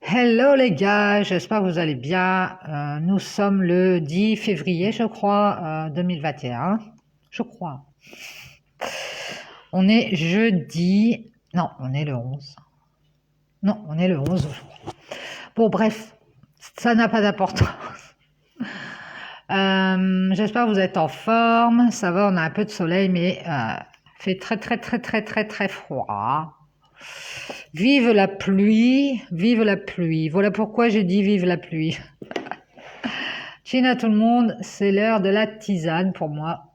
Hello les gars, j'espère que vous allez bien. Nous sommes le 10 février, je crois, 2021. Je crois. On est jeudi. Non, on est le 11. Non, on est le 11 aujourd'hui. Bon, bref, ça n'a pas d'importance. J'espère que vous êtes en forme. Ça va, on a un peu de soleil, mais fait très très très très très très froid. Vive la pluie, vive la pluie. Voilà pourquoi j'ai dit vive la pluie. Chine à tout le monde, c'est l'heure de la tisane pour moi.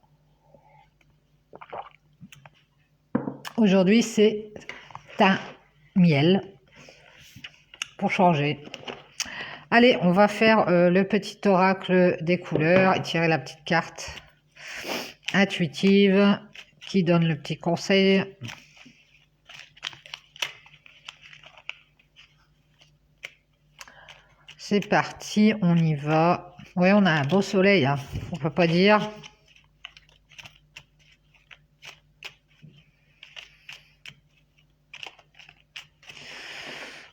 Aujourd'hui, c'est thym, miel, pour changer. Allez, on va faire le petit oracle des couleurs et tirer la petite carte intuitive qui donne le petit conseil. C'est parti, on y va. Oui, on a un beau soleil, hein, on peut pas dire.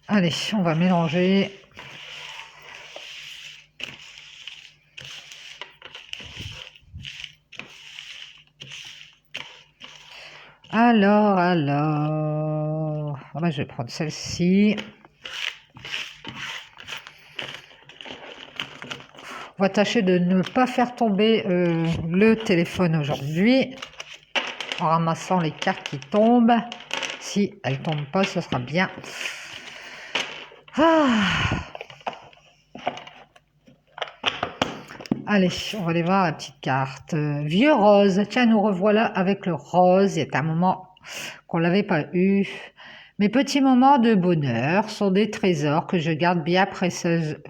Allez, on va mélanger. Alors, je vais prendre celle-ci. On va tâcher de ne pas faire tomber le téléphone aujourd'hui en ramassant les cartes qui tombent. Si elles ne tombent pas, ce sera bien. Allez, on va aller voir la petite carte. Vieux rose. Tiens, nous revoilà avec le rose. Il y a un moment qu'on ne l'avait pas eu. Mes petits moments de bonheur sont des trésors que je garde bien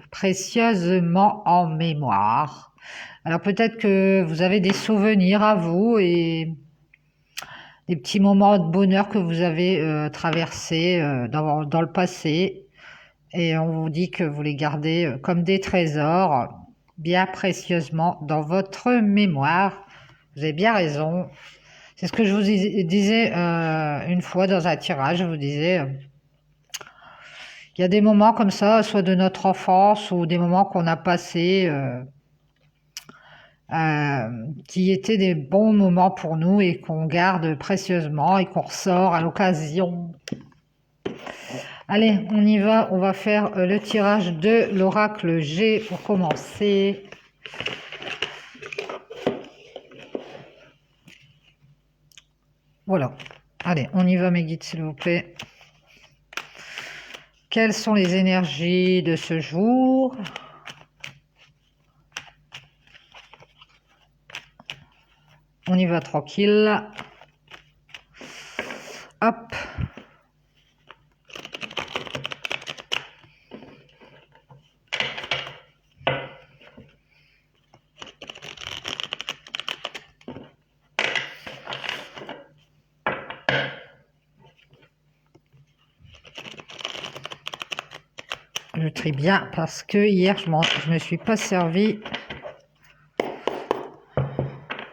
précieusement en mémoire. Alors peut-être que vous avez des souvenirs à vous et des petits moments de bonheur que vous avez traversés dans le passé. Et on vous dit que vous les gardez comme des trésors, bien précieusement dans votre mémoire. Vous avez bien raison. C'est ce que je vous disais une fois dans un tirage. Je vous disais qu'il y a des moments comme ça, soit de notre enfance ou des moments qu'on a passés qui étaient des bons moments pour nous et qu'on garde précieusement et qu'on ressort à l'occasion. Allez, on y va. On va faire le tirage de l'oracle G pour commencer. Voilà. Allez, on y va mes guides s'il vous plaît. Quelles sont les énergies de ce jour? On y va tranquille. Hop. Je trie bien parce que hier je me suis pas servi.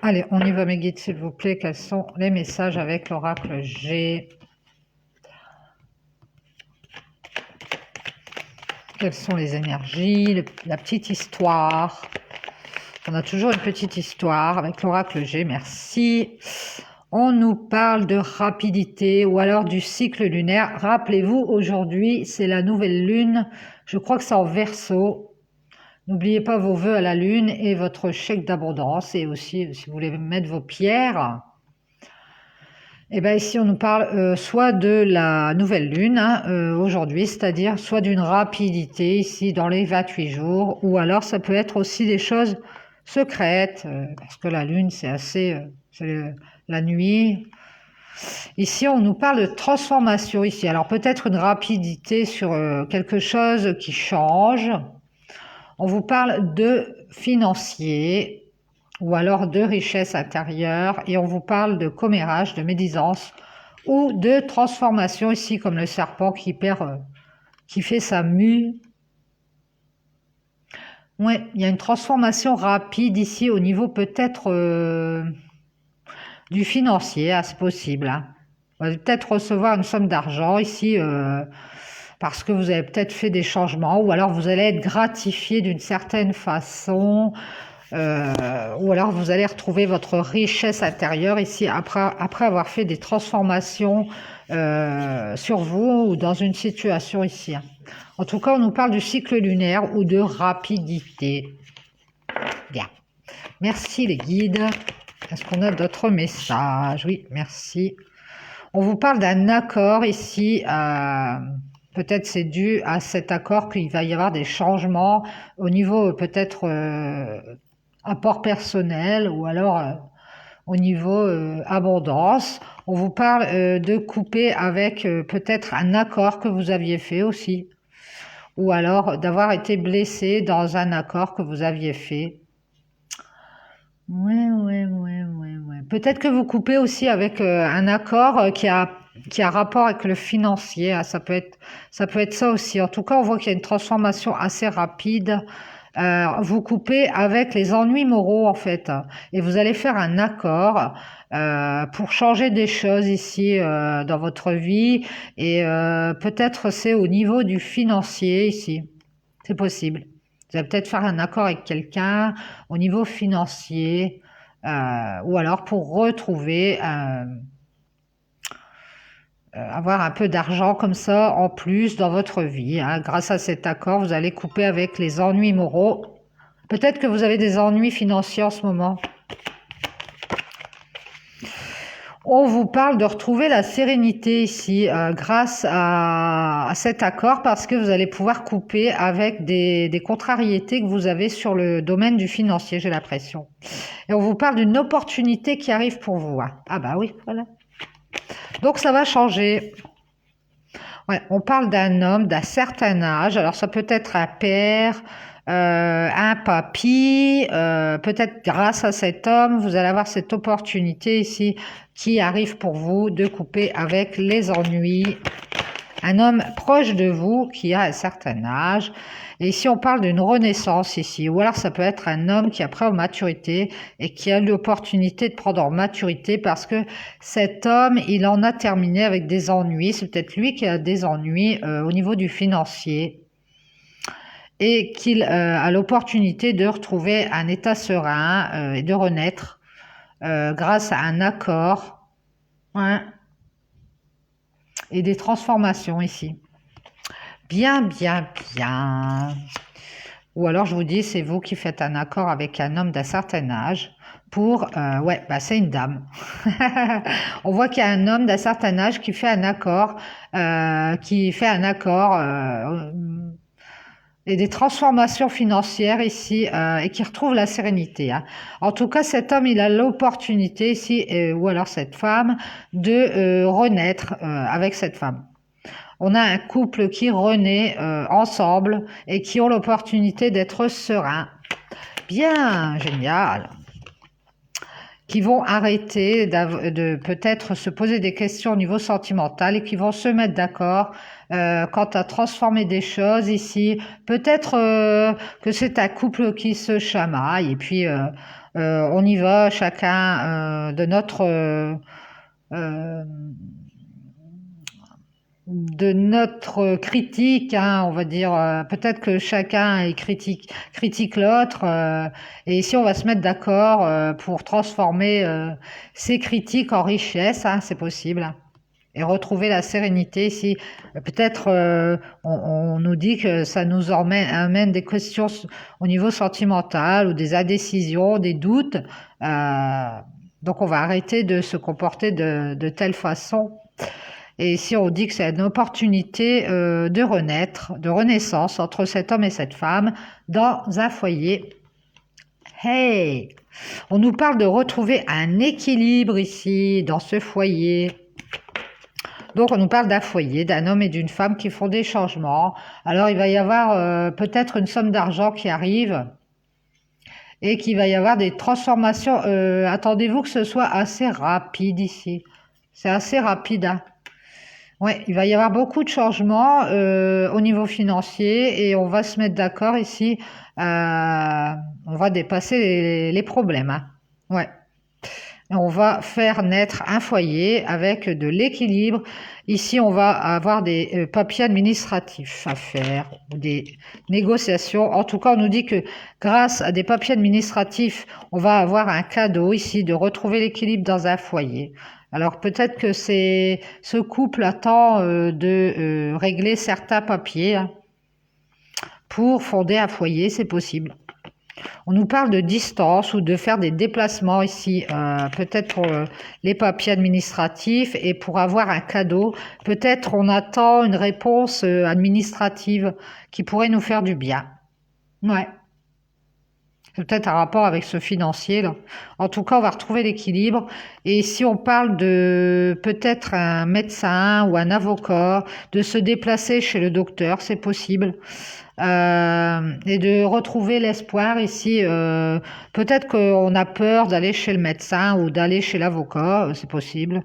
Allez, on y va mes guides s'il vous plaît. Quels sont les messages avec l'oracle G? Quelles sont les énergies, la petite histoire? On a toujours une petite histoire avec l'oracle G, merci. On nous parle de rapidité ou alors du cycle lunaire. Rappelez-vous, aujourd'hui, c'est la nouvelle lune. Je crois que c'est en Verseau. N'oubliez pas vos vœux à la lune et votre chèque d'abondance. Et aussi, si vous voulez mettre vos pierres. Et bien ici, on nous parle soit de la nouvelle lune aujourd'hui, c'est-à-dire soit d'une rapidité ici dans les 28 jours, ou alors ça peut être aussi des choses secrètes, parce que la lune, c'est assez... c'est la nuit. Ici, on nous parle de transformation ici. Alors peut-être une rapidité sur quelque chose qui change. On vous parle de financier ou alors de richesse intérieure et on vous parle de commérage, de médisance ou de transformation ici comme le serpent qui fait sa mue. Ouais, il y a une transformation rapide ici au niveau peut-être du financier, c'est possible. Hein. On va peut-être recevoir une somme d'argent ici parce que vous avez peut-être fait des changements, ou alors vous allez être gratifié d'une certaine façon, ou alors vous allez retrouver votre richesse intérieure ici après avoir fait des transformations sur vous ou dans une situation ici. En tout cas, on nous parle du cycle lunaire ou de rapidité. Bien. Merci les guides. Est-ce qu'on a d'autres messages? Oui, merci. On vous parle d'un accord ici. Peut-être c'est dû à cet accord qu'il va y avoir des changements au niveau peut-être apport personnel ou alors au niveau abondance. On vous parle de couper avec peut-être un accord que vous aviez fait aussi. Ou alors d'avoir été blessé dans un accord que vous aviez fait. Ouais. Peut-être que vous coupez aussi avec un accord qui a rapport avec le financier. Ah, ça peut être ça aussi. En tout cas, on voit qu'il y a une transformation assez rapide. Vous coupez avec les ennuis moraux en fait, et vous allez faire un accord pour changer des choses ici dans votre vie, et peut-être c'est au niveau du financier ici. C'est possible. Vous allez peut-être faire un accord avec quelqu'un au niveau financier, ou alors pour retrouver, avoir un peu d'argent comme ça en plus dans votre vie. Hein. Grâce à cet accord, vous allez couper avec les ennuis moraux. Peut-être que vous avez des ennuis financiers en ce moment. On vous parle de retrouver la sérénité ici grâce à cet accord, parce que vous allez pouvoir couper avec des contrariétés que vous avez sur le domaine du financier, j'ai l'impression. Et on vous parle d'une opportunité qui arrive pour vous. Hein. Ah bah oui, voilà. Donc ça va changer. Ouais, on parle d'un homme d'un certain âge. Alors ça peut être un père, un papy. Peut-être grâce à cet homme, vous allez avoir cette opportunité ici qui arrive pour vous de couper avec les ennuis. Un homme proche de vous qui a un certain âge. Et ici, on parle d'une renaissance ici. Ou alors, ça peut être un homme qui a pris en maturité et qui a l'opportunité de prendre en maturité, parce que cet homme, il en a terminé avec des ennuis. C'est peut-être lui qui a des ennuis au niveau du financier. Et qu'il a l'opportunité de retrouver un état serein et de renaître grâce à un accord. Ouais. Et des transformations ici. Bien. Ou alors je vous dis, c'est vous qui faites un accord avec un homme d'un certain âge pour... ouais, bah c'est une dame. On voit qu'il y a un homme d'un certain âge qui fait un accord, et des transformations financières ici, et qui retrouve la sérénité. Hein. En tout cas, cet homme, il a l'opportunité ici, ou alors cette femme, de renaître avec cette femme. On a un couple qui renaît ensemble et qui ont l'opportunité d'être sereins. Bien, génial. Qui vont arrêter de peut-être se poser des questions au niveau sentimental et qui vont se mettre d'accord quant à transformer des choses ici. Peut-être que c'est un couple qui se chamaille, et puis on y va chacun de notre critique, hein, on va dire, peut-être que chacun critique l'autre, et ici on va se mettre d'accord pour transformer ces critiques en richesse, hein, c'est possible, et retrouver la sérénité ici. Peut-être on nous dit que ça nous amène des questions au niveau sentimental, ou des indécisions, des doutes, donc on va arrêter de se comporter de telle façon. Et ici, on dit que c'est une opportunité de renaître, de renaissance entre cet homme et cette femme dans un foyer. Hey! On nous parle de retrouver un équilibre ici, dans ce foyer. Donc, on nous parle d'un foyer, d'un homme et d'une femme qui font des changements. Alors, il va y avoir peut-être une somme d'argent qui arrive et qu'il va y avoir des transformations. Attendez-vous que ce soit assez rapide ici. C'est assez rapide, hein. Ouais, il va y avoir beaucoup de changements au niveau financier, et on va se mettre d'accord ici. On va dépasser les problèmes. Hein. Ouais. Et on va faire naître un foyer avec de l'équilibre. Ici, on va avoir des papiers administratifs à faire, ou des négociations. En tout cas, on nous dit que grâce à des papiers administratifs, on va avoir un cadeau ici de retrouver l'équilibre dans un foyer. Alors peut-être que ce couple attend de régler certains papiers, hein, pour fonder un foyer, c'est possible. On nous parle de distance ou de faire des déplacements ici, peut-être pour les papiers administratifs et pour avoir un cadeau. Peut-être on attend une réponse administrative qui pourrait nous faire du bien. Ouais. C'est peut-être un rapport avec ce financier là. En tout cas, on va retrouver l'équilibre. Et si on parle de peut-être un médecin ou un avocat, de se déplacer chez le docteur, c'est possible. Et de retrouver l'espoir ici. Peut-être qu'on a peur d'aller chez le médecin ou d'aller chez l'avocat, c'est possible.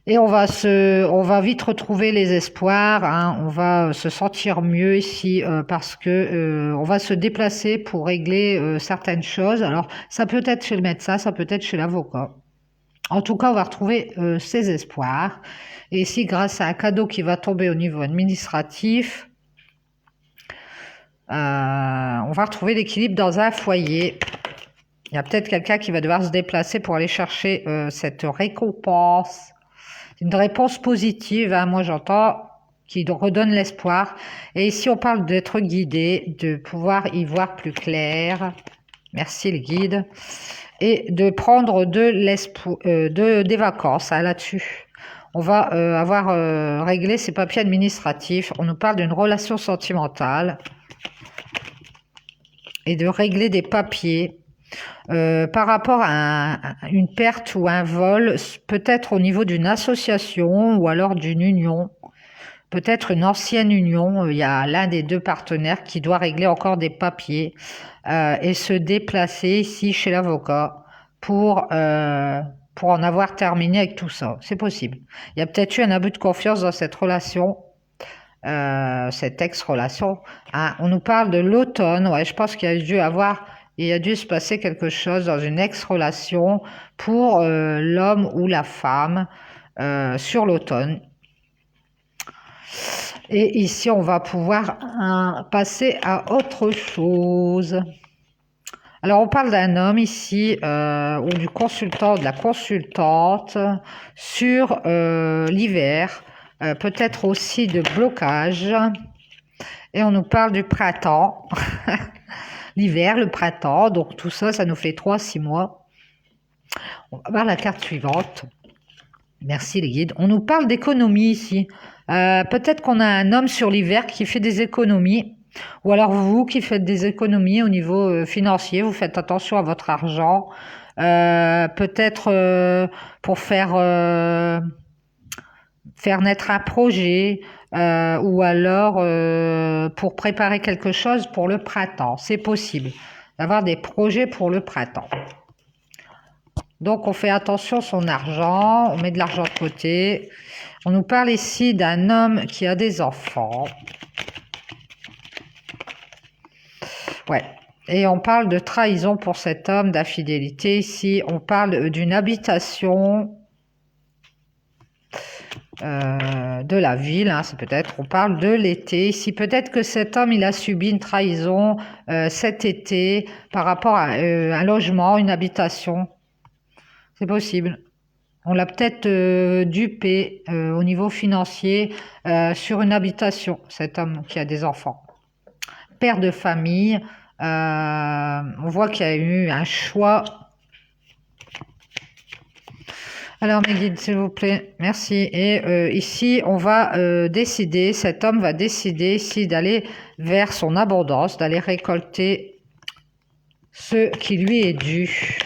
Et on va vite retrouver les espoirs, hein. On va se sentir mieux ici parce que on va se déplacer pour régler certaines choses. Alors, ça peut être chez le médecin, ça peut être chez l'avocat. En tout cas, on va retrouver ses espoirs. Et ici, grâce à un cadeau qui va tomber au niveau administratif, on va retrouver l'équilibre dans un foyer. Il y a peut-être quelqu'un qui va devoir se déplacer pour aller chercher cette récompense. Une réponse positive, hein, moi j'entends, qui redonne l'espoir. Et ici, on parle d'être guidé, de pouvoir y voir plus clair. Merci les guides. Et de prendre des vacances, hein, là-dessus. On va avoir réglé ces papiers administratifs. On nous parle d'une relation sentimentale et de régler des papiers. Par rapport à une perte ou un vol, peut-être au niveau d'une association ou alors d'une union, peut-être une ancienne union, il y a l'un des deux partenaires qui doit régler encore des papiers et se déplacer ici chez l'avocat pour en avoir terminé avec tout ça. C'est possible. Il y a peut-être eu un abus de confiance dans cette relation. Cette ex-relation. Hein. On nous parle de l'automne. Ouais, je pense qu'il y a dû se passer quelque chose dans une ex-relation pour l'homme ou la femme sur l'automne. Et ici, on va pouvoir passer à autre chose. Alors, on parle d'un homme ici, ou du consultant, de la consultante, sur l'hiver. Peut-être aussi de blocage. Et on nous parle du printemps. L'hiver, le printemps. Donc tout ça, ça nous fait 3-6 mois. On va voir la carte suivante. Merci les guides. On nous parle d'économie ici. Peut-être qu'on a un homme sur l'hiver qui fait des économies. Ou alors vous qui faites des économies au niveau financier. Vous faites attention à votre argent. Peut-être pour faire naître un projet ou alors pour préparer quelque chose pour le printemps. C'est possible d'avoir des projets pour le printemps. Donc on fait attention à son argent, on met de l'argent de côté. On nous parle ici d'un homme qui a des enfants. Ouais. Et on parle de trahison pour cet homme, d'infidélité. Ici, on parle d'une habitation de la ville, hein, c'est peut-être, on parle de l'été. Ici, peut-être que cet homme, il a subi une trahison cet été par rapport à un logement, une habitation. C'est possible. On l'a peut-être dupé au niveau financier sur une habitation, cet homme qui a des enfants. Père de famille, on voit qu'il y a eu un choix. Alors mes guides, s'il vous plaît, merci. Et ici, on va décider, cet homme va décider ici d'aller vers son abondance, d'aller récolter ce qui lui est dû.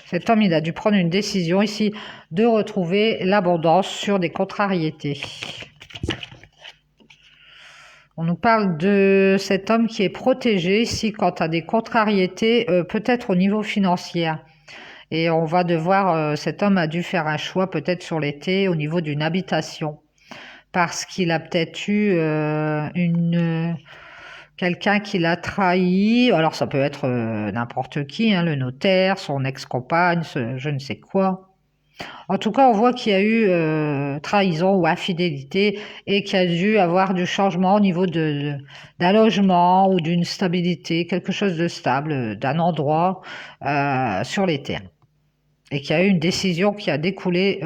Cet homme, il a dû prendre une décision ici de retrouver l'abondance sur des contrariétés. On nous parle de cet homme qui est protégé ici quant à des contrariétés, peut-être au niveau financier. Et on va devoir, cet homme a dû faire un choix peut-être sur l'été au niveau d'une habitation. Parce qu'il a peut-être eu quelqu'un qui l'a trahi. Alors ça peut être n'importe qui, hein, le notaire, son ex-compagne, je ne sais quoi. En tout cas, on voit qu'il y a eu trahison ou infidélité et qu'il y a dû avoir du changement au niveau d'un logement ou d'une stabilité, quelque chose de stable, d'un endroit sur les terres. Et qu'il y a eu une décision qui a découlé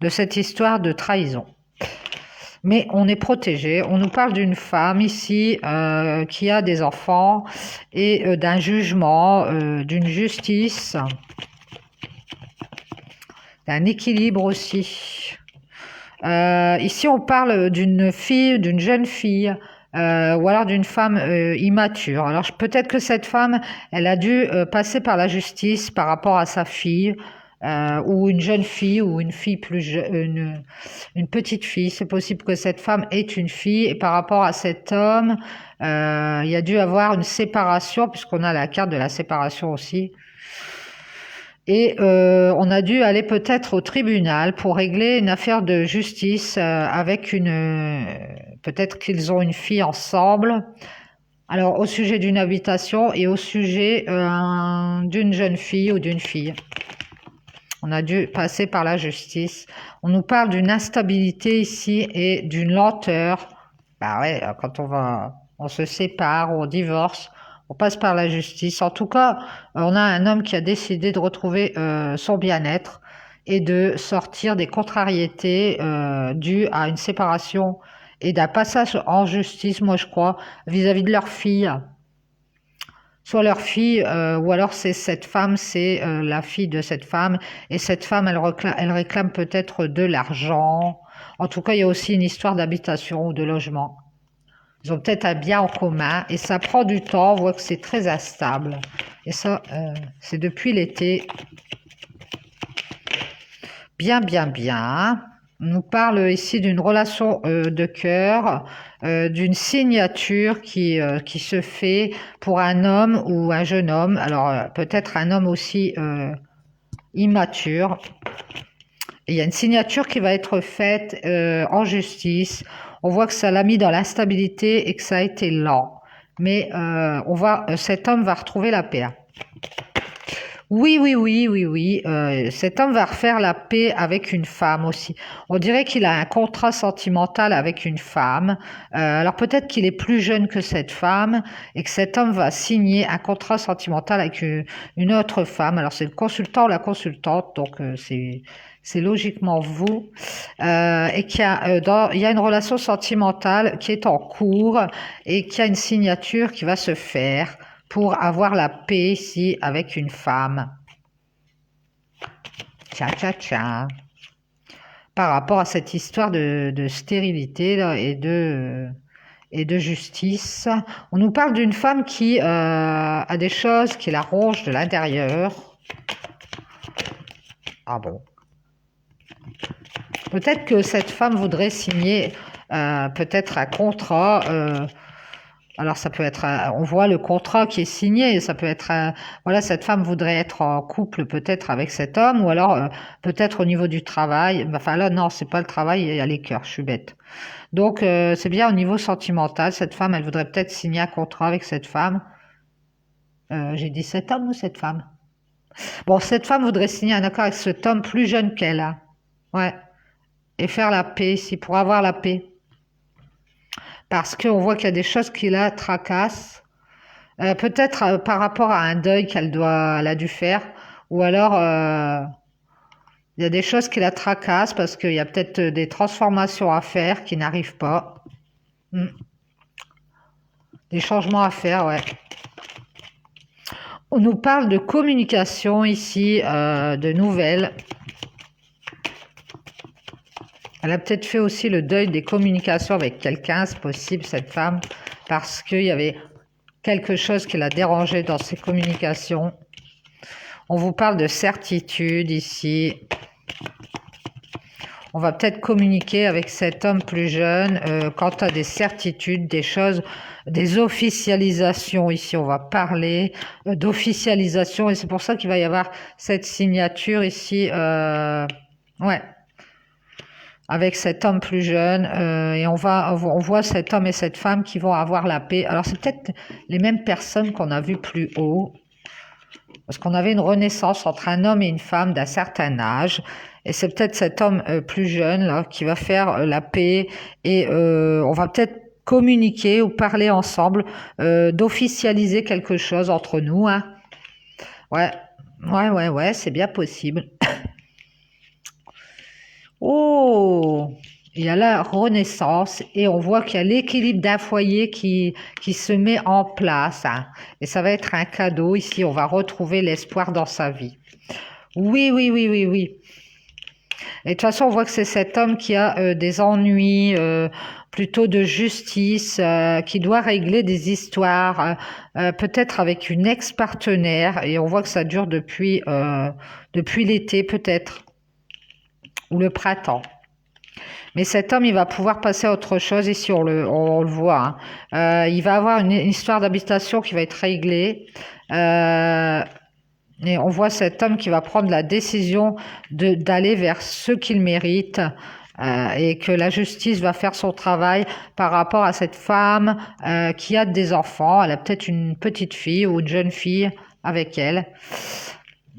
de cette histoire de trahison. Mais on est protégé. On nous parle d'une femme ici qui a des enfants et d'un jugement, d'une justice, d'un équilibre aussi. Ici, on parle d'une fille, d'une jeune fille, ou alors d'une femme immature. Alors peut-être que cette femme, elle a dû passer par la justice par rapport à sa fille, ou une jeune fille, ou une fille plus jeune, une petite fille. C'est possible que cette femme est une fille, et par rapport à cet homme, il y a dû avoir une séparation, puisqu'on a la carte de la séparation aussi. Et on a dû aller peut-être au tribunal pour régler une affaire de justice avec une... peut-être qu'ils ont une fille ensemble. Alors au sujet d'une habitation et au sujet d'une jeune fille ou d'une fille. On a dû passer par la justice. On nous parle d'une instabilité ici et d'une lenteur. Bah ouais, quand on se sépare ou on divorce, on passe par la justice. En tout cas, on a un homme qui a décidé de retrouver son bien-être et de sortir des contrariétés dues à une séparation et d'un passage en justice, moi je crois, vis-à-vis de leur fille. Soit leur fille, ou alors c'est cette femme, c'est la fille de cette femme. Et cette femme, elle réclame peut-être de l'argent. En tout cas, il y a aussi une histoire d'habitation ou de logement. Ils ont peut-être un bien en commun et ça prend du temps. On voit que c'est très instable. Et ça, c'est depuis l'été. Bien, bien, bien. On nous parle ici d'une relation de cœur, d'une signature qui se fait pour un homme ou un jeune homme. Alors, peut-être un homme aussi immature. Et il y a une signature qui va être faite en justice. On voit que ça l'a mis dans l'instabilité et que ça a été lent. Mais cet homme va retrouver la paix. Oui, oui, oui, oui, oui. Cet homme va refaire la paix avec une femme aussi. On dirait qu'il a un contrat sentimental avec une femme. Alors peut-être qu'il est plus jeune que cette femme et que cet homme va signer un contrat sentimental avec une autre femme. Alors c'est le consultant ou la consultante, donc c'est logiquement vous. Et qu'il y a, il y a une relation sentimentale qui est en cours et qu'il y a une signature qui va se faire pour avoir la paix ici avec une femme. Tcha, tcha, tcha. Par rapport à cette histoire de stérilité là, et de justice. On nous parle d'une femme qui a des choses qui la rongent de l'intérieur. Ah bon. Peut-être que cette femme voudrait signer peut-être un contrat... alors ça peut être, on voit le contrat qui est signé, ça peut être, voilà, cette femme voudrait être en couple peut-être avec cet homme, ou alors peut-être au niveau du travail. Enfin là, non, c'est pas le travail, il y a les cœurs, je suis bête. Donc c'est bien au niveau sentimental, cette femme, elle voudrait peut-être signer un contrat avec cette femme. J'ai dit cet homme ou cette femme? Bon, cette femme voudrait signer un accord avec cet homme plus jeune qu'elle, hein. Ouais, et faire la paix ici, pour avoir la paix. Parce qu'on voit qu'il y a des choses qui la tracassent. Peut-être par rapport à un deuil elle a dû faire. Ou alors, il y a des choses qui la tracassent parce qu'il y a peut-être des transformations à faire qui n'arrivent pas. Des changements à faire, ouais. On nous parle de communication ici, de nouvelles. Elle a peut-être fait aussi le deuil des communications avec quelqu'un, c'est possible, cette femme, parce qu'il y avait quelque chose qui l'a dérangée dans ses communications. On vous parle de certitude ici. On va peut-être communiquer avec cet homme plus jeune quant à des certitudes, des choses, des officialisations. Ici, on va parler d'officialisation et c'est pour ça qu'il va y avoir cette signature ici. Ouais. avec cet homme plus jeune, et on voit cet homme et cette femme qui vont avoir la paix. Alors c'est peut-être les mêmes personnes qu'on a vues plus haut, parce qu'on avait une renaissance entre un homme et une femme d'un certain âge, et c'est peut-être cet homme plus jeune là qui va faire la paix, et on va peut-être communiquer ou parler ensemble, d'officialiser quelque chose entre nous, hein. Ouais, ouais, c'est bien possible. Oh, il y a la renaissance et on voit qu'il y a l'équilibre d'un foyer qui se met en place, hein. Et ça va être un cadeau ici, on va retrouver l'espoir dans sa vie. Oui, oui, oui, oui, oui. Et de toute façon, on voit que c'est cet homme qui a des ennuis, plutôt de justice, qui doit régler des histoires, peut-être avec une ex-partenaire, et on voit que ça dure depuis l'été peut-être, ou le printemps. Mais cet homme, il va pouvoir passer à autre chose ici, on le voit, hein. Il va avoir une histoire d'habitation qui va être réglée. Et on voit cet homme qui va prendre la décision d'aller vers ce qu'il mérite, et que la justice va faire son travail par rapport à cette femme qui a des enfants. Elle a peut-être une petite fille ou une jeune fille avec elle.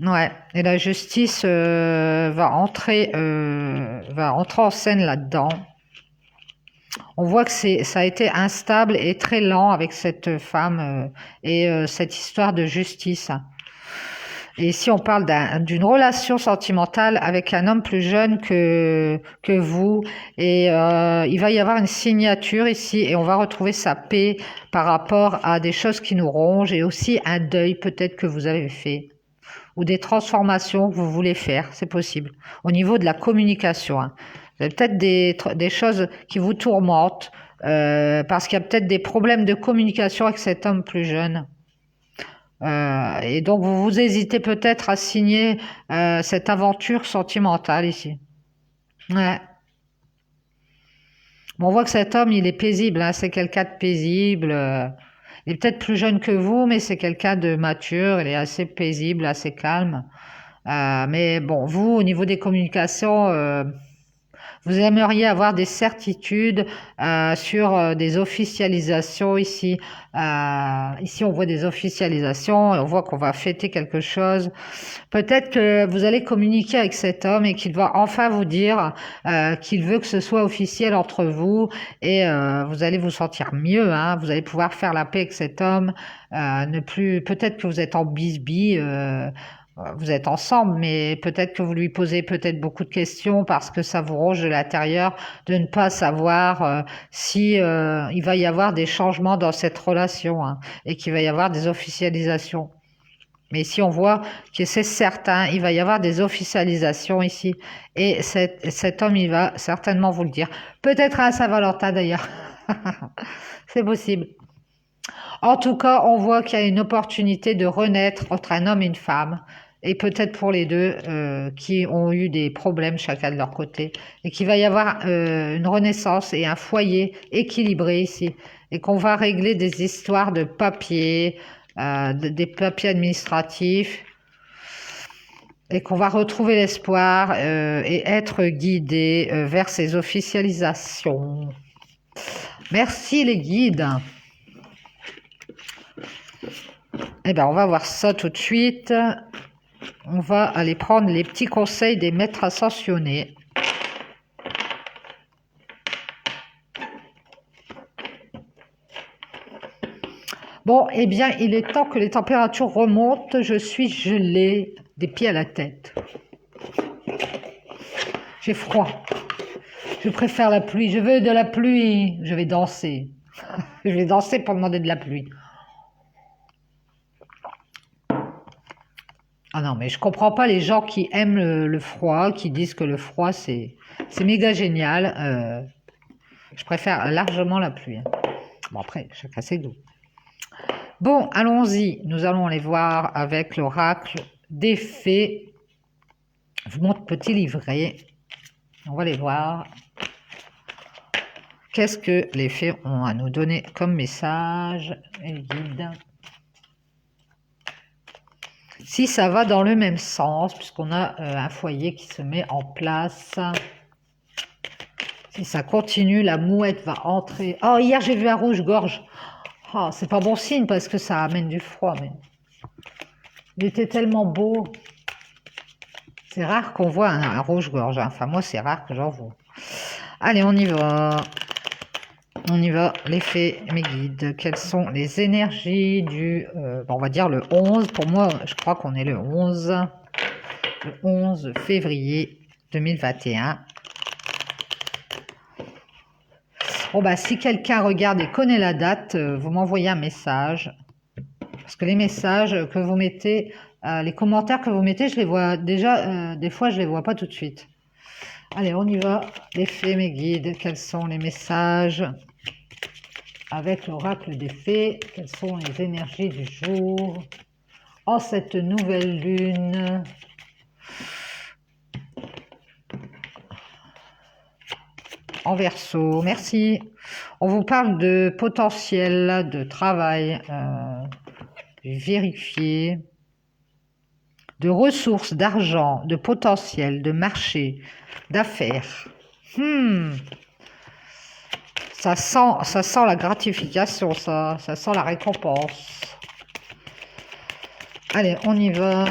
Ouais, et la justice va entrer en scène là-dedans. On voit que ça a été instable et très lent avec cette femme et cette histoire de justice. Et ici, on parle d'une relation sentimentale avec un homme plus jeune que vous. Et il va y avoir une signature ici et on va retrouver sa paix par rapport à des choses qui nous rongent et aussi un deuil peut-être que vous avez fait ou des transformations que vous voulez faire, c'est possible. Au niveau de la communication, hein. Vous avez peut-être des choses qui vous tourmentent parce qu'il y a peut-être des problèmes de communication avec cet homme plus jeune. Et donc, vous hésitez peut-être à signer cette aventure sentimentale ici. Ouais. Bon, on voit que cet homme, il est paisible, hein, c'est quelqu'un de paisible. Il est peut-être plus jeune que vous, mais c'est quelqu'un de mature, il est assez paisible, assez calme. Mais bon, vous, au niveau des communications, vous aimeriez avoir des certitudes sur des officialisations ici. Ici, on voit des officialisations et on voit qu'on va fêter quelque chose. Peut-être que vous allez communiquer avec cet homme et qu'il va enfin vous dire qu'il veut que ce soit officiel entre vous et vous allez vous sentir mieux, hein. Vous allez pouvoir faire la paix avec cet homme. Ne plus, peut-être que vous êtes en bisbille. Vous êtes ensemble, mais peut-être que vous lui posez peut-être beaucoup de questions parce que ça vous ronge de l'intérieur de ne pas savoir si il va y avoir des changements dans cette relation, hein, et qu'il va y avoir des officialisations. Mais ici, on voit que c'est certain, il va y avoir des officialisations ici. Et cet homme, il va certainement vous le dire. Peut-être à Saint-Valentin d'ailleurs. C'est possible. En tout cas, on voit qu'il y a une opportunité de renaître entre un homme et une femme, et peut-être pour les deux qui ont eu des problèmes chacun de leur côté, et qu'il va y avoir une renaissance et un foyer équilibré ici, et qu'on va régler des histoires de papiers, des papiers administratifs, et qu'on va retrouver l'espoir et être guidé vers ces officialisations. Merci les guides. Eh bien, on va voir ça tout de suite. On va aller prendre les petits conseils des maîtres ascensionnés. Bon, eh bien, il est temps que les températures remontent. Je suis gelée des pieds à la tête. J'ai froid. Je préfère la pluie. Je veux de la pluie. Je vais danser. Je vais danser pour demander de la pluie. Ah non, mais je comprends pas les gens qui aiment le froid, qui disent que le froid, c'est méga génial. Je préfère largement la pluie, hein. Bon, après, chacun ses goûts. Bon, allons-y. Nous allons aller voir avec l'oracle des fées. Je vous montre petit livret. On va les voir. Qu'est-ce que les fées ont à nous donner comme message et guide? Si ça va dans le même sens, puisqu'on a un foyer qui se met en place. Et ça continue, la mouette va entrer. Oh, hier j'ai vu un rouge-gorge. Oh, c'est pas bon signe parce que ça amène du froid, mais il était tellement beau. C'est rare qu'on voit un rouge-gorge, hein. Enfin, moi, c'est rare que j'en vois. Allez, on y va. On y va, les fées, mes guides. Quelles sont les énergies du... on va dire le 11. Pour moi, je crois qu'on est le 11. Le 11 février 2021. Bon, bah, si quelqu'un regarde et connaît la date, vous m'envoyez un message. Parce que les messages que vous mettez, les commentaires que vous mettez, je les vois déjà, des fois, je les vois pas tout de suite. Allez, on y va. Les fées, mes guides, quels sont les messages avec l'oracle des fées? Quelles sont les énergies du jour en cette nouvelle lune? En Verseau, merci. On vous parle de potentiel, de travail, vérifier, de ressources, d'argent, de potentiel, de marché, d'affaires. Ça sent la gratification, ça sent la récompense. Allez, on y va.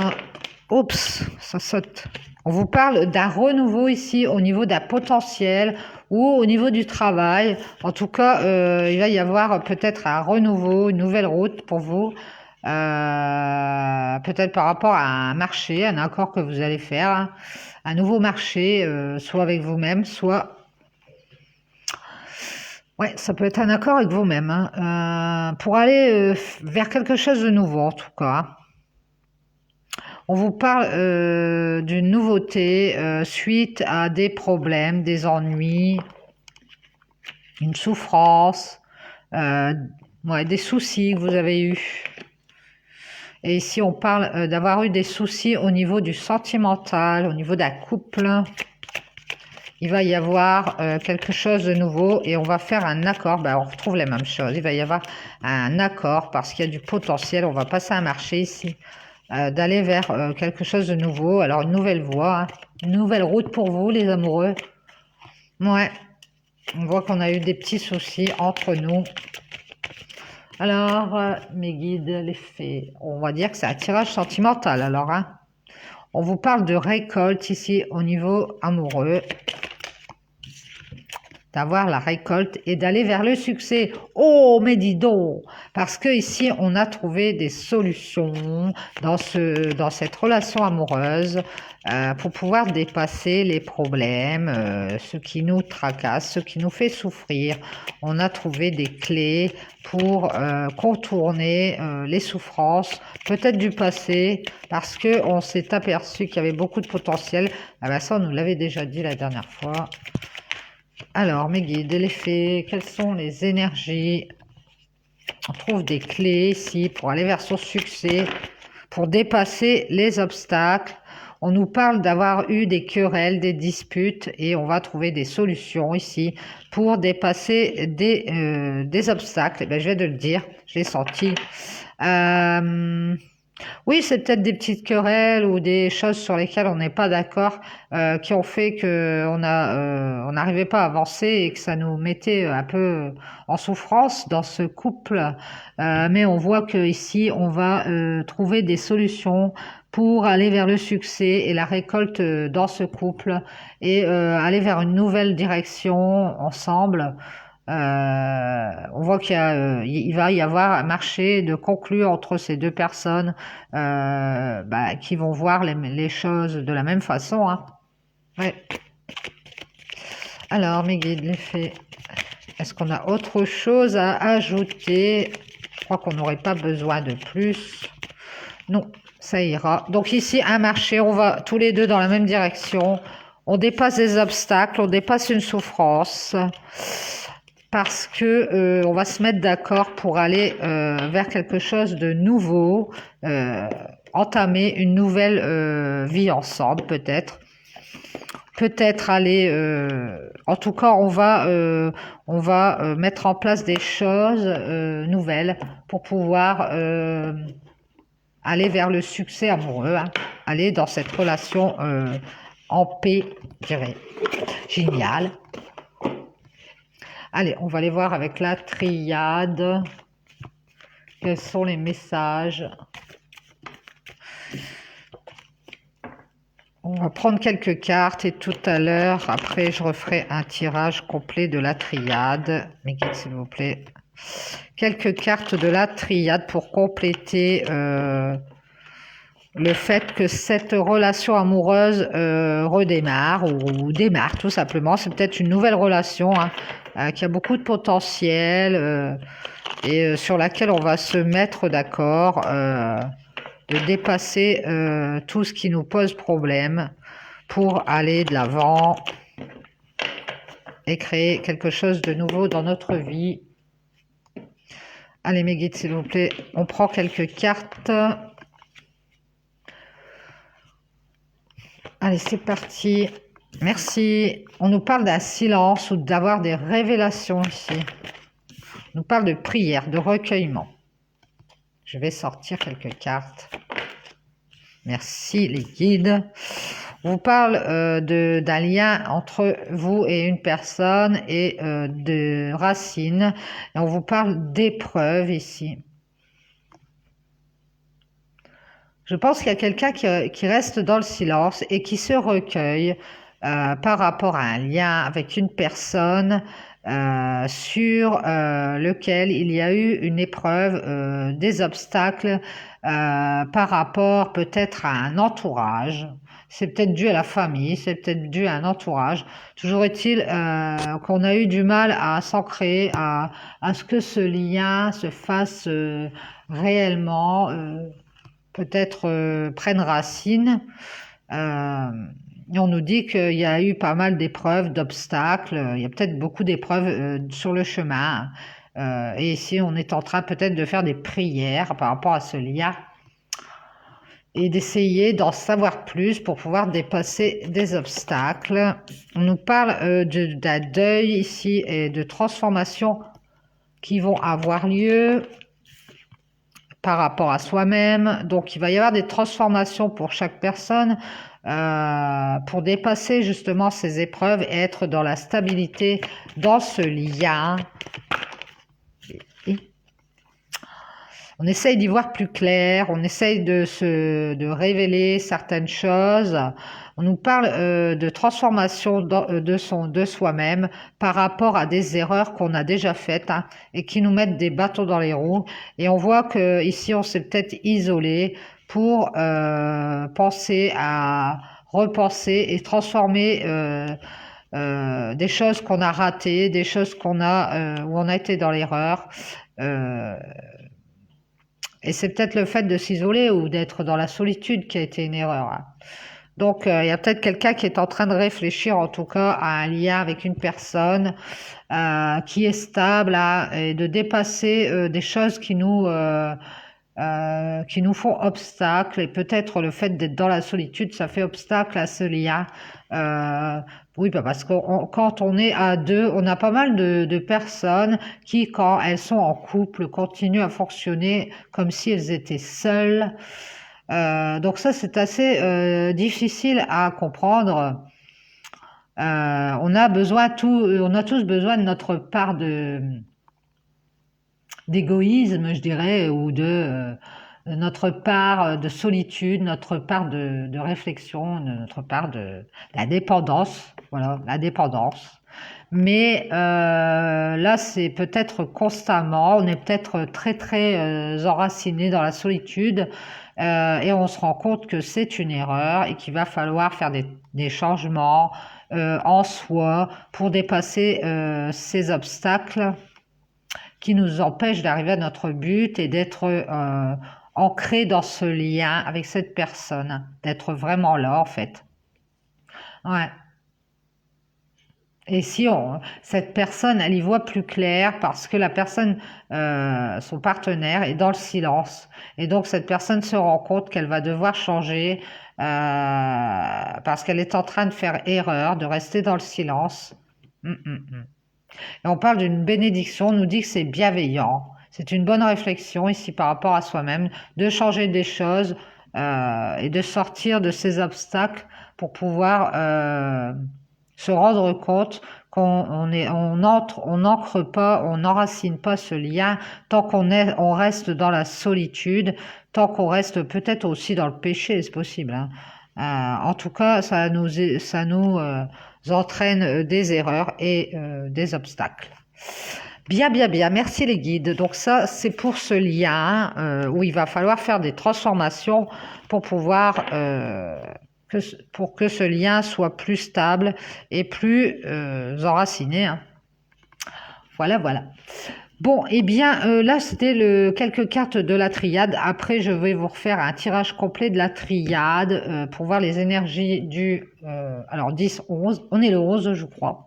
Oups, ça saute. On vous parle d'un renouveau ici au niveau d'un potentiel ou au niveau du travail. En tout cas, il va y avoir peut-être un renouveau, une nouvelle route pour vous. Peut-être par rapport à un marché, un accord que vous allez faire. Un nouveau marché, soit avec vous-même, soit... Ouais, ça peut être un accord avec vous-même. Hein, pour aller vers quelque chose de nouveau, en tout cas. On vous parle d'une nouveauté suite à des problèmes, des ennuis, une souffrance, ouais, des soucis que vous avez eus. Et ici, on parle d'avoir eu des soucis au niveau du sentimental, au niveau d'un couple. Il va y avoir quelque chose de nouveau et on va faire un accord. Ben, on retrouve les mêmes choses. Il va y avoir un accord parce qu'il y a du potentiel. On va passer un marché ici. D'aller vers quelque chose de nouveau. Alors, une nouvelle voie, hein. Une nouvelle route pour vous, les amoureux. Ouais, on voit qu'on a eu des petits soucis entre nous. Alors, mes guides, les fées, on va dire que c'est un tirage sentimental, alors. Hein. On vous parle de récolte ici au niveau amoureux. D'avoir la récolte et d'aller vers le succès. Oh, mais dis donc, parce que ici on a trouvé des solutions dans cette relation amoureuse pour pouvoir dépasser les problèmes, ce qui nous tracasse, ce qui nous fait souffrir. On a trouvé des clés pour contourner les souffrances, peut-être du passé, parce que on s'est aperçu qu'il y avait beaucoup de potentiel. Ah ben ça, on nous l'avait déjà dit la dernière fois. Alors, mes guides, les fées, quelles sont les énergies? On trouve des clés ici pour aller vers son succès, pour dépasser les obstacles. On nous parle d'avoir eu des querelles, des disputes, et on va trouver des solutions ici pour dépasser des obstacles. Ben, je viens de le dire, je l'ai senti. Oui, c'est peut-être des petites querelles ou des choses sur lesquelles on n'est pas d'accord qui ont fait qu'on on n'arrivait pas à avancer et que ça nous mettait un peu en souffrance dans ce couple. Mais on voit que ici, on va trouver des solutions pour aller vers le succès et la récolte dans ce couple et aller vers une nouvelle direction ensemble. On voit il va y avoir un marché de conclu entre ces deux personnes qui vont voir les choses de la même façon. Hein. Ouais. Alors, mes guides, les fées, est-ce qu'on a autre chose à ajouter? Je crois qu'on n'aurait pas besoin de plus. Non, ça ira. Donc ici, un marché, on va tous les deux dans la même direction. On dépasse des obstacles, on dépasse une souffrance. Parce que on va se mettre d'accord pour aller vers quelque chose de nouveau, entamer une nouvelle vie ensemble peut-être. Peut-être aller, en tout cas on va mettre en place des choses nouvelles pour pouvoir aller vers le succès amoureux, hein, aller dans cette relation en paix, je dirais. Génial. Allez, on va aller voir avec la triade. Quels sont les messages? On va prendre quelques cartes et tout à l'heure, après, je referai un tirage complet de la triade. Mes guides, s'il vous plaît. Quelques cartes de la triade pour compléter le fait que cette relation amoureuse redémarre ou démarre tout simplement. C'est peut-être une nouvelle relation qui a beaucoup de potentiel et sur laquelle on va se mettre d'accord de dépasser tout ce qui nous pose problème pour aller de l'avant et créer quelque chose de nouveau dans notre vie. Allez mes guides, s'il vous plaît, on prend quelques cartes. Allez, c'est parti. Merci. On nous parle d'un silence ou d'avoir des révélations ici. On nous parle de prière, de recueillement. Je vais sortir quelques cartes. Merci les guides. On vous parle d'un lien entre vous et une personne et de racines. Et on vous parle d'épreuves ici. Je pense qu'il y a quelqu'un qui reste dans le silence et qui se recueille par rapport à un lien avec une personne sur lequel il y a eu une épreuve, des obstacles par rapport peut-être à un entourage. C'est peut-être dû à la famille, c'est peut-être dû à un entourage. Toujours est-il qu'on a eu du mal à s'ancrer, à ce que ce lien se fasse réellement, peut-être prenne racine. Et on nous dit qu'il y a eu pas mal d'épreuves, d'obstacles. Il y a peut-être beaucoup d'épreuves sur le chemin. Et ici, on est en train peut-être de faire des prières par rapport à ce lien et d'essayer d'en savoir plus pour pouvoir dépasser des obstacles. On nous parle d'un deuil ici et de transformations qui vont avoir lieu par rapport à soi-même. Donc, il va y avoir des transformations pour chaque personne pour dépasser justement ces épreuves et être dans la stabilité dans ce lien. On essaye d'y voir plus clair, on essaye de révéler certaines choses. On nous parle de transformation de soi-même par rapport à des erreurs qu'on a déjà faites et qui nous mettent des bâtons dans les roues. Et on voit que ici on s'est peut-être isolé pour penser à repenser et transformer des choses qu'on a ratées, des choses qu'on a où on a été dans l'erreur. Et c'est peut-être le fait de s'isoler ou d'être dans la solitude qui a été une erreur. Donc, il y a peut-être quelqu'un qui est en train de réfléchir, en tout cas, à un lien avec une personne qui est stable et de dépasser des choses qui nous font obstacle. Et peut-être le fait d'être dans la solitude, ça fait obstacle à ce lien. Oui, parce que quand on est à deux, on a pas mal de personnes qui, quand elles sont en couple, continuent à fonctionner comme si elles étaient seules. Donc ça, c'est assez difficile à comprendre. On a tous besoin de notre part d'égoïsme, je dirais, ou de notre part de solitude, notre part de réflexion, notre part de la dépendance. Voilà, la dépendance. Mais là, c'est peut-être constamment, on est peut-être très très enraciné dans la solitude et on se rend compte que c'est une erreur et qu'il va falloir faire des changements en soi pour dépasser ces obstacles qui nous empêchent d'arriver à notre but et d'être ancré dans ce lien avec cette personne, d'être vraiment là en fait. Ouais. Et si cette personne, elle y voit plus clair parce que la personne, son partenaire, est dans le silence. Et donc, cette personne se rend compte qu'elle va devoir changer parce qu'elle est en train de faire erreur, de rester dans le silence. Et on parle d'une bénédiction, on nous dit que c'est bienveillant. C'est une bonne réflexion ici par rapport à soi-même, de changer des choses et de sortir de ces obstacles pour pouvoir se rendre compte on n'ancre pas, on n'enracine pas ce lien, tant on reste dans la solitude, tant qu'on reste peut-être aussi dans le péché, c'est possible, hein. En tout cas, ça nous entraîne des erreurs et des obstacles. Bien, bien, bien. Merci les guides. Donc ça, c'est pour ce lien où il va falloir faire des transformations pour pouvoir pour que ce lien soit plus stable et plus enraciné, hein. Voilà, voilà. Bon, eh bien, là, c'était quelques cartes de la triade. Après, je vais vous refaire un tirage complet de la triade pour voir les énergies du... alors, 10, 11. On est le 11, je crois.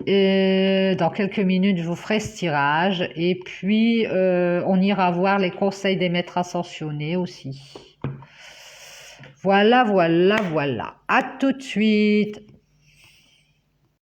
Et dans quelques minutes, je vous ferai ce tirage. Et puis, on ira voir les conseils des maîtres ascensionnés aussi. Voilà, voilà, voilà. À tout de suite.